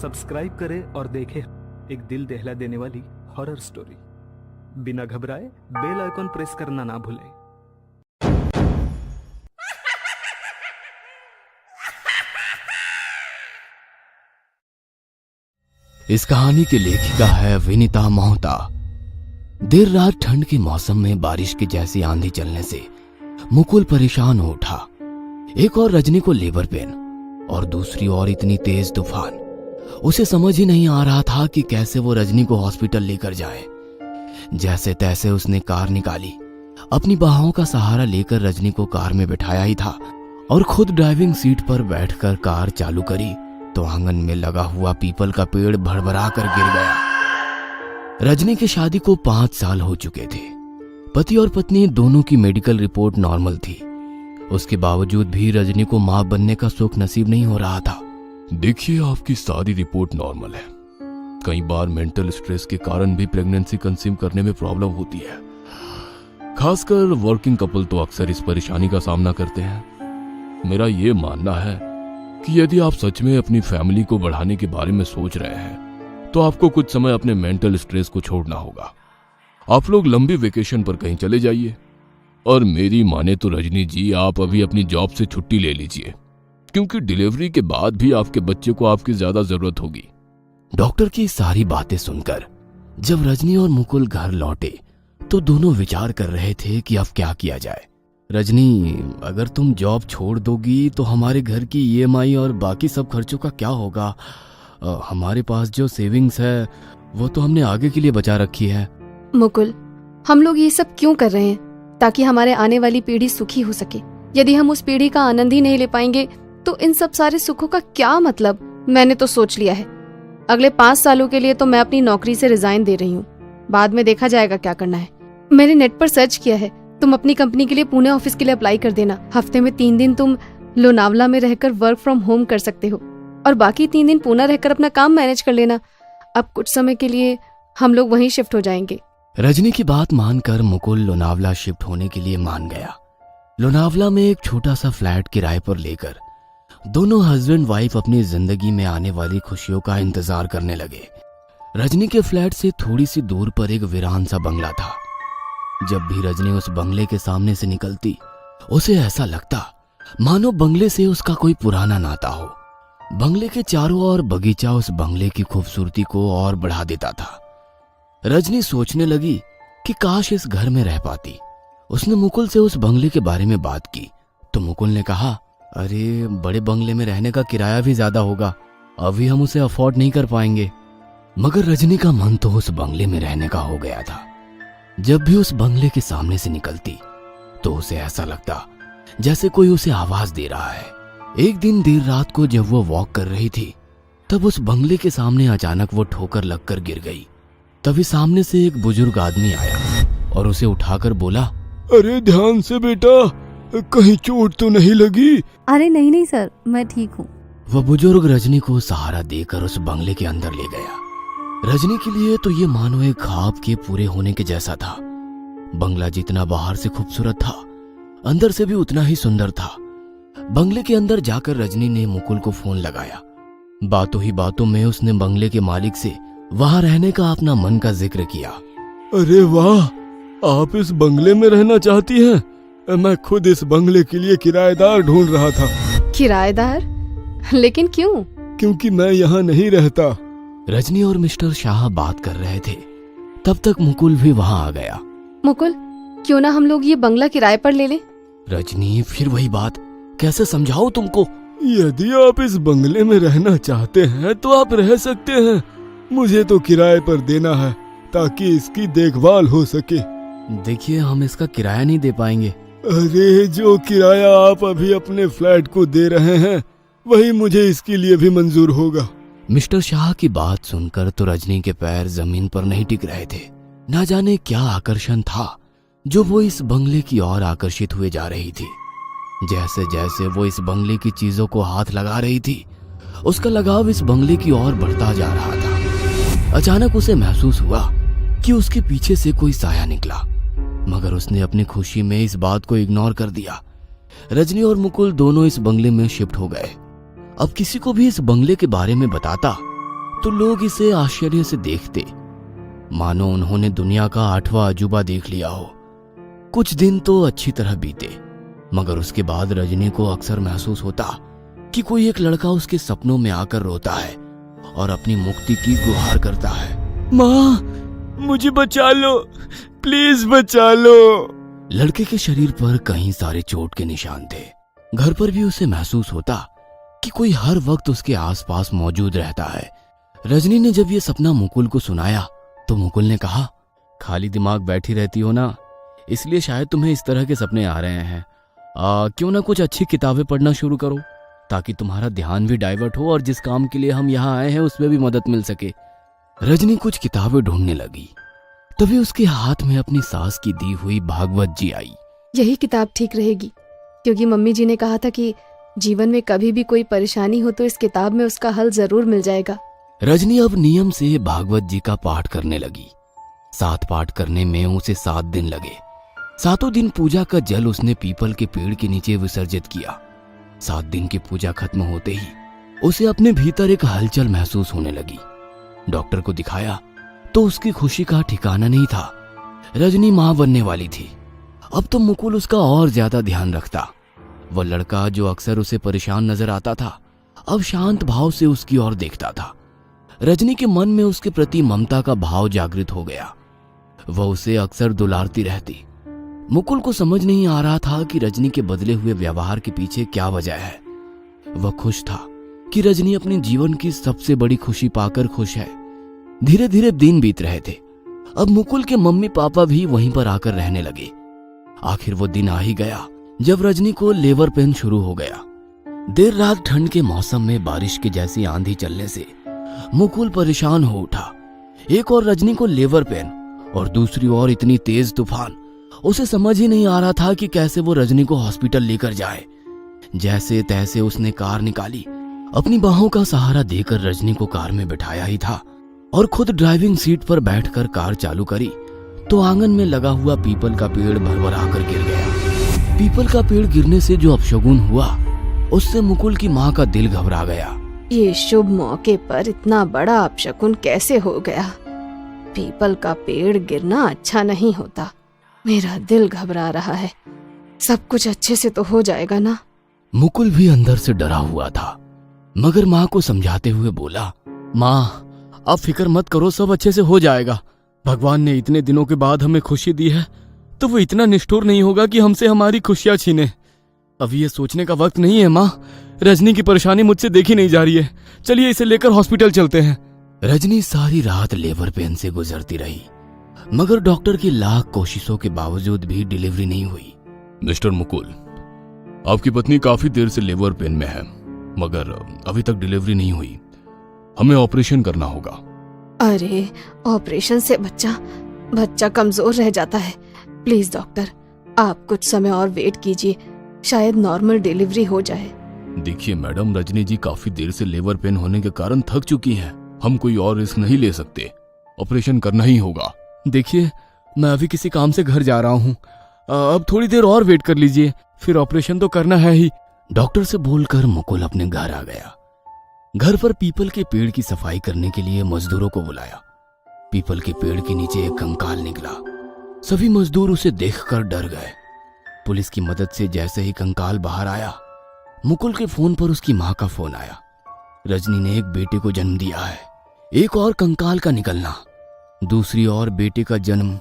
Subscribe करें और देखें एक दिल दहला देने वाली हॉरर स्टोरी। बिना घबराए बेल आइकॉन प्रेस करना ना भूलें। इस कहानी की लेखिका है विनीता मोहता। देर रात ठंड के मौसम में बारिश की जैसी आंधी चलने से मुकुल परेशान हो उठा। एक और रजनी को लेबर पेन और दूसरी ओर इतनी तेज तूफान। उसे समझ ही नहीं आ रहा था कि कैसे वो रजनी को हॉस्पिटल लेकर जाए। जैसे तैसे उसने कार निकाली, अपनी बाहों का सहारा लेकर रजनी को कार में बिठाया ही था और खुद ड्राइविंग सीट पर बैठकर कार चालू करी तो आंगन में लगा हुआ पीपल का पेड़ भड़बड़ा कर गिर गया। रजनी की शादी को 5 साल हो चुके थे। पति और पत्नी दोनों की मेडिकल रिपोर्ट नॉर्मल थी। उसके बावजूद भी रजनी को मां बनने का सुख नसीब नहीं हो रहा था। देखिए, आपकी सारी रिपोर्ट नॉर्मल है। कई बार मेंटल स्ट्रेस के कारण भी प्रेगनेंसी कंसीव करने में प्रॉब्लम होती है। खासकर वर्किंग कपल तो अक्सर इस परेशानी का सामना करते हैं। मेरा ये मानना है कि यदि आप सच में अपनी फैमिली को बढ़ाने के बारे में सोच रहे हैं तो आपको कुछ समय अपने मेंटल स्ट्रेस को छोड़ना होगा। आप लोग लंबी वेकेशन पर कहीं चले जाइए और मेरी माने तो रजनी जी, आप अभी अपनी जॉब से छुट्टी ले लीजिए, क्योंकि डिलीवरी के बाद भी आपके बच्चे को आपकी ज्यादा जरूरत होगी। डॉक्टर की सारी बातें सुनकर जब रजनी और मुकुल घर लौटे तो दोनों विचार कर रहे थे कि अब क्या किया जाए। रजनी, अगर तुम जॉब छोड़ दोगी तो हमारे घर की ईएमआई और बाकी सब खर्चों का क्या होगा? हमारे पास जो सेविंग्स है वो तो हमने आगे के लिए बचा रखी है। मुकुल, हम लोग ये सब क्यों कर रहे हैं? ताकि हमारे आने वाली पीढ़ी सुखी हो सके। यदि हम उस पीढ़ी का आनंद ही नहीं ले पाएंगे तो इन सब सारे सुखों का क्या मतलब? मैंने तो सोच लिया है, अगले 5 सालों के लिए तो मैं अपनी नौकरी से रिजाइन दे रही हूँ। बाद में देखा जाएगा क्या करना है। मैंने नेट पर सर्च किया है, तुम अपनी कंपनी के लिए पुणे ऑफिस के लिए अप्लाई कर देना। हफ्ते में 3 दिन तुम लोनावला में रहकर वर्क फ्रॉम होम कर सकते हो और बाकी 3 दिन पुणे रहकर अपना काम मैनेज कर लेना। अब कुछ समय के लिए हम लोग वहीं शिफ्ट हो जाएंगे। रजनी की बात मानकर मुकुल लोनावला शिफ्ट होने के लिए मान गया। लोनावला में एक छोटा सा फ्लैट किराए पर लेकर दोनों हस्बैंड वाइफ अपनी जिंदगी में आने वाली खुशियों का इंतजार करने लगे। रजनी के फ्लैट से थोड़ी सी दूर पर एक वीरान सा बंगला था। जब भी रजनी उस बंगले के सामने से निकलती उसे ऐसा लगता मानो बंगले से उसका कोई पुराना नाता हो। बंगले के चारों ओर बगीचा उस बंगले की खूबसूरती को और बढ़ा देता था। रजनी सोचने लगी कि काश इस घर में रह पाती। उसने मुकुल से उस बंगले के बारे में बात की तो मुकुल ने कहा, अरे बड़े बंगले में रहने का किराया भी ज्यादा होगा, अभी हम उसे अफोर्ड नहीं कर पाएंगे। मगर रजनी का मन तो उस बंगले में रहने का हो गया था। जब भी उस बंगले के सामने से निकलती तो उसे ऐसा लगता जैसे कोई उसे आवाज दे रहा है। एक दिन देर रात को जब वो वॉक कर रही थी तब उस बंगले के सामने अचानक वो ठोकर लगकर गिर गई। तभी सामने से एक बुजुर्ग आदमी आया और उसे उठाकर बोला, अरे ध्यान से बेटा, कहीं चोट तो नहीं लगी? अरे नहीं नहीं सर, मैं ठीक हूँ। वह बुजुर्ग रजनी को सहारा देकर उस बंगले के अंदर ले गया। रजनी के लिए तो ये मानो एक ख्वाब के पूरे होने के जैसा था। बंगला जितना बाहर से खूबसूरत था, अंदर से भी उतना ही सुंदर था। बंगले के अंदर जाकर रजनी ने मुकुल को फोन लगाया। बातों ही बातों में उसने बंगले के मालिक से वहां रहने का अपना मन का जिक्र किया। अरे वाह, आप इस बंगले में रहना चाहती हैं? मैं खुद इस बंगले के लिए किराएदार ढूंढ रहा था। किराएदार? लेकिन क्यों? क्योंकि मैं यहाँ नहीं रहता। रजनी और मिस्टर शाह बात कर रहे थे, तब तक मुकुल भी वहां आ गया। मुकुल, क्यों ना हम लोग ये बंगला किराए पर ले लें? रजनी, फिर वही बात, कैसे समझाऊं तुमको? यदि आप इस बंगले में रहना चाहते हैं तो आप रह सकते हैं। मुझे तो किराए पर देना है ताकि इसकी देखभाल हो सके। देखिए, हम इसका किराया नहीं दे पाएंगे। अरे, जो किराया आप अभी अपने फ्लैट को दे रहे हैं वही मुझे इसके लिए भी मंजूर होगा। मिस्टर शाह की बात सुनकर तो रजनी के पैर जमीन पर नहीं टिक रहे थे। ना जाने क्या आकर्षण था जो वो इस बंगले की ओर आकर्षित हुए जा रही थी। जैसे जैसे वो इस बंगले की चीजों को हाथ लगा रही थी, उसका लगाव इस बंगले की ओर बढ़ता जा रहा था। अचानक उसे महसूस हुआ कि उसके पीछे से कोई साया निकला, मगर उसने अपनी खुशी में इस बात को इग्नोर कर दिया। रजनी और मुकुल दोनों इस बंगले में शिफ्ट हो गए। अब किसी को भी इस बंगले के बारे में बताता तो लोग इसे आश्चर्य से देखते, मानो उन्होंने दुनिया का 8वां अजूबा देख लिया हो। कुछ दिन तो अच्छी तरह बीते, मगर उसके बाद रजनी को अक्सर महसूस होता कि कोई एक लड़का उसके सपनों में आकर रोता है और अपनी मुक्ति की गुहार करता है। माँ, मुझे बचा लो, प्लीज बचा लो। लड़के के शरीर पर कई सारे चोट के निशान थे। घर पर भी उसे महसूस होता कि कोई हर वक्त उसके आसपास मौजूद रहता है। रजनी ने जब ये सपना मुकुल को सुनाया तो मुकुल ने कहा, खाली दिमाग बैठी रहती हो ना, इसलिए शायद तुम्हें इस तरह के सपने आ रहे हैं। क्यों ना कुछ अच्छी किताबें पढ़ना शुरू करो, ताकि तुम्हारा ध्यान भी डाइवर्ट हो और जिस काम के लिए हम यहाँ आए हैं उसमें भी मदद मिल सके। रजनी कुछ किताबें ढूंढने लगी, तभी उसके हाथ में अपनी सास की दी हुई भागवत जी आई। यही किताब ठीक रहेगी, क्योंकि मम्मी जी ने कहा था कि जीवन में कभी भी कोई परेशानी हो तो इस किताब में उसका हल जरूर मिल जाएगा। रजनी अब नियम से भागवत जी का पाठ करने लगी। 7 पाठ करने में उसे 7 दिन लगे। 7 दिन पूजा का जल उसने पीपल के पेड़ के नीचे विसर्जित किया। 7 दिन की पूजा खत्म होते ही उसे अपने भीतर एक हलचल महसूस होने लगी। डॉक्टर को दिखाया तो उसकी खुशी का ठिकाना नहीं था। रजनी मां बनने वाली थी। अब तो मुकुल उसका और ज्यादा ध्यान रखता। वह लड़का जो अक्सर उसे परेशान नजर आता था, अब शांत भाव से उसकी ओर देखता था। रजनी के मन में उसके प्रति ममता का भाव जागृत हो गया। वह उसे अक्सर दुलारती रहती। मुकुल को समझ नहीं आ रहा था कि रजनी के बदले हुए व्यवहार के पीछे क्या वजह है। वह खुश था कि रजनी अपने जीवन की सबसे बड़ी खुशी पाकर खुश है। धीरे धीरे दिन बीत रहे थे। अब मुकुल के मम्मी पापा भी वहीं पर आकर रहने लगे। आखिर वो दिन आ ही गया जब रजनी को लेबर पेन शुरू हो गया। देर रात ठंड के मौसम में बारिश के जैसी आंधी चलने से मुकुल परेशान हो उठा। एक और रजनी को लेबर पेन और दूसरी ओर इतनी तेज तूफान। उसे समझ ही नहीं आ रहा था कि कैसे वो रजनी को हॉस्पिटल लेकर जाए। जैसे तैसे उसने कार निकाली। अपनी बाहों का सहारा देकर रजनी को कार में बिठाया ही था और खुद ड्राइविंग सीट पर बैठकर कार चालू करी तो आंगन में लगा हुआ पीपल का पेड़ भरभरा कर गिर गया। पीपल का पेड़ गिरने से जो अपशगुन हुआ, उससे मुकुल की माँ का दिल घबरा गया। ये शुभ मौके पर इतना बड़ा अपशकुन कैसे हो गया? पीपल का पेड़ गिरना अच्छा नहीं होता। मेरा दिल घबरा रहा है। सब कुछ अच्छे से तो हो जाएगा ना? मुकुल भी अंदर से डरा हुआ था, मगर माँ को समझाते हुए बोला, माँ आप फिक्र मत करो, सब अच्छे से हो जाएगा। भगवान ने इतने दिनों के बाद हमें खुशी दी है तो वो इतना निष्ठुर नहीं होगा कि हमसे हमारी खुशियां छीने। अभी ये सोचने का वक्त नहीं है माँ। रजनी की परेशानी मुझसे देखी नहीं जा रही है। चलिए इसे लेकर हॉस्पिटल चलते हैं। रजनी सारी रात लेबर पेन से गुजरती रही, मगर डॉक्टर की लाख कोशिशों के बावजूद भी डिलीवरी नहीं हुई। मिस्टर मुकुल, आपकी पत्नी काफी देर से लेबर पेन में है, मगर अभी तक डिलीवरी नहीं हुई। हमें ऑपरेशन करना होगा। अरे ऑपरेशन से बच्चा कमजोर रह जाता है। प्लीज डॉक्टर, आप कुछ समय और वेट कीजिए, शायद नॉर्मल डिलीवरी हो जाए। देखिए मैडम, रजनी जी काफी देर से लेबर पेन होने के कारण थक चुकी हैं। हम कोई और रिस्क नहीं ले सकते। ऑपरेशन करना ही होगा। देखिए मैं अभी किसी काम से घर जा रहा हूँ, अब थोड़ी देर और वेट कर लीजिए, फिर ऑपरेशन तो करना है ही। डॉक्टर से बोलकर मुकुल अपने घर आ गया। घर पर पीपल के पेड़ की सफाई करने के लिए मजदूरों को बुलाया। पीपल के पेड़ के नीचे एक कंकाल निकला। सभी मजदूर उसे देखकर डर गए। पुलिस की मदद से जैसे ही कंकाल बाहर आया, मुकुल के फोन पर उसकी मां का फोन आया। रजनी ने एक बेटे को जन्म दिया है। एक और कंकाल का निकलना, दूसरी ओर बेटे का जन्म,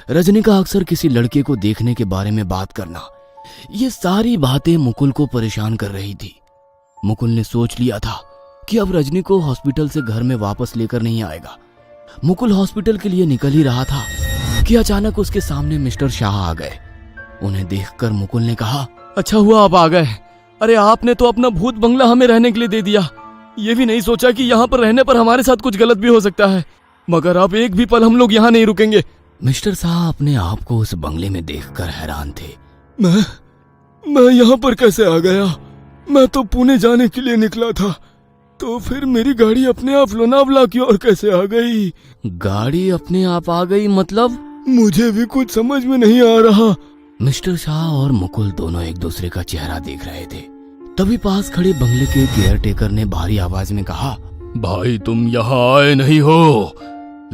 रजनी का अक्सर किसी लड़के को देखने के बारे में बात करना, ये सारी बातें मुकुल को परेशान कर रही थी। मुकुल ने सोच लिया था कि अब रजनी को हॉस्पिटल से घर में वापस लेकर नहीं आएगा। मुकुल हॉस्पिटल के लिए निकल ही रहा था कि अचानक उसके सामने मिस्टर शाह आ गए। उन्हें देखकर मुकुल ने कहा, अच्छा हुआ आप आ गए। अरे आपने तो अपना भूत बंगला हमें रहने के लिए दे दिया। ये भी नहीं सोचा कि यहाँ पर रहने पर हमारे साथ कुछ गलत भी हो सकता है, मगर अब एक भी पल हम लोग यहाँ नहीं रुकेंगे। मिस्टर शाह अपने आप को उस बंगले में देखकर हैरान थे। मैं यहाँ पर कैसे आ गया? मैं तो पुणे जाने के लिए निकला था, तो फिर मेरी गाड़ी अपने आप लोनावला की ओर कैसे आ गई? गाड़ी अपने आप आ गई मतलब? मुझे भी कुछ समझ में नहीं आ रहा। मिस्टर शाह और मुकुल दोनों एक दूसरे का चेहरा देख रहे थे। तभी पास खड़े बंगले के केयर टेकर ने भारी आवाज में कहा, भाई तुम यहाँ आए नहीं हो,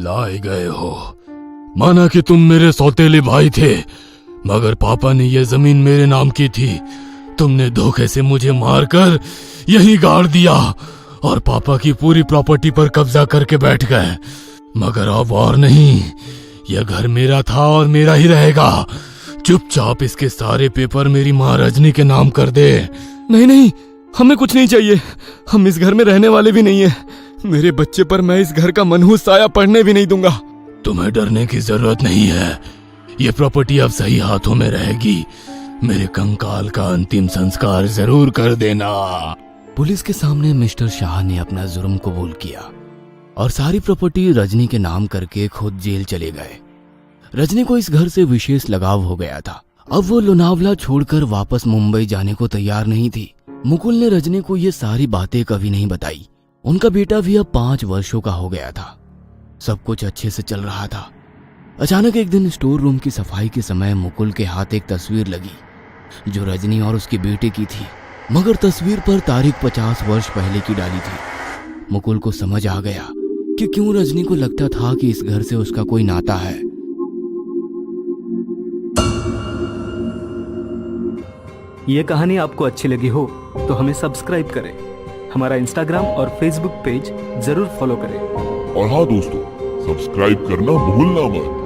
लाए गए हो। माना कि तुम मेरे सौतेले भाई थे, मगर पापा ने यह जमीन मेरे नाम की थी। तुमने धोखे से मुझे मारकर यहीं गाड़ दिया और पापा की पूरी प्रॉपर्टी पर कब्जा करके बैठ गए। मगर अब और नहीं, यह घर मेरा था और मेरा ही रहेगा। चुपचाप इसके सारे पेपर मेरी माँ रजनी के नाम कर दे। नहीं नहीं, हमें कुछ नहीं चाहिए। हम इस घर में रहने वाले भी नहीं है। मेरे बच्चे पर मैं इस घर का मनहूस साया पड़ने भी नहीं दूंगा। तुम्हें डरने की जरूरत नहीं है। ये प्रॉपर्टी अब सही हाथों में रहेगी। मेरे कंकाल का अंतिम संस्कार जरूर कर देना। पुलिस के सामने मिस्टर शाह ने अपना जुर्म कबूल किया और सारी प्रॉपर्टी रजनी के नाम करके खुद जेल चले गए। रजनी को इस घर से विशेष लगाव हो गया था। अब वो लोनावला छोड़कर वापस मुंबई जाने को तैयार नहीं थी। मुकुल ने रजनी को ये सारी बातें कभी नहीं बताई। उनका बेटा भी अब 5 वर्षों का हो गया था। सब कुछ अच्छे से चल रहा था। अचानक एक दिन स्टोर रूम की सफाई के समय मुकुल के हाथ एक तस्वीर लगी जो रजनी और उसके बेटे की थी, मगर तस्वीर पर तारीख 50 वर्ष पहले की डाली थी। मुकुल को समझ आ गया कि क्यों रजनी को लगता था कि इस घर से उसका कोई नाता है। ये कहानी आपको अच्छी लगी हो तो हमें सब्सक्राइब करें, हमारा इंस्टाग्राम और फेसबुक पेज जरूर फॉलो करें। और हाँ दोस्तों, सब्सक्राइब करना भूलना मत।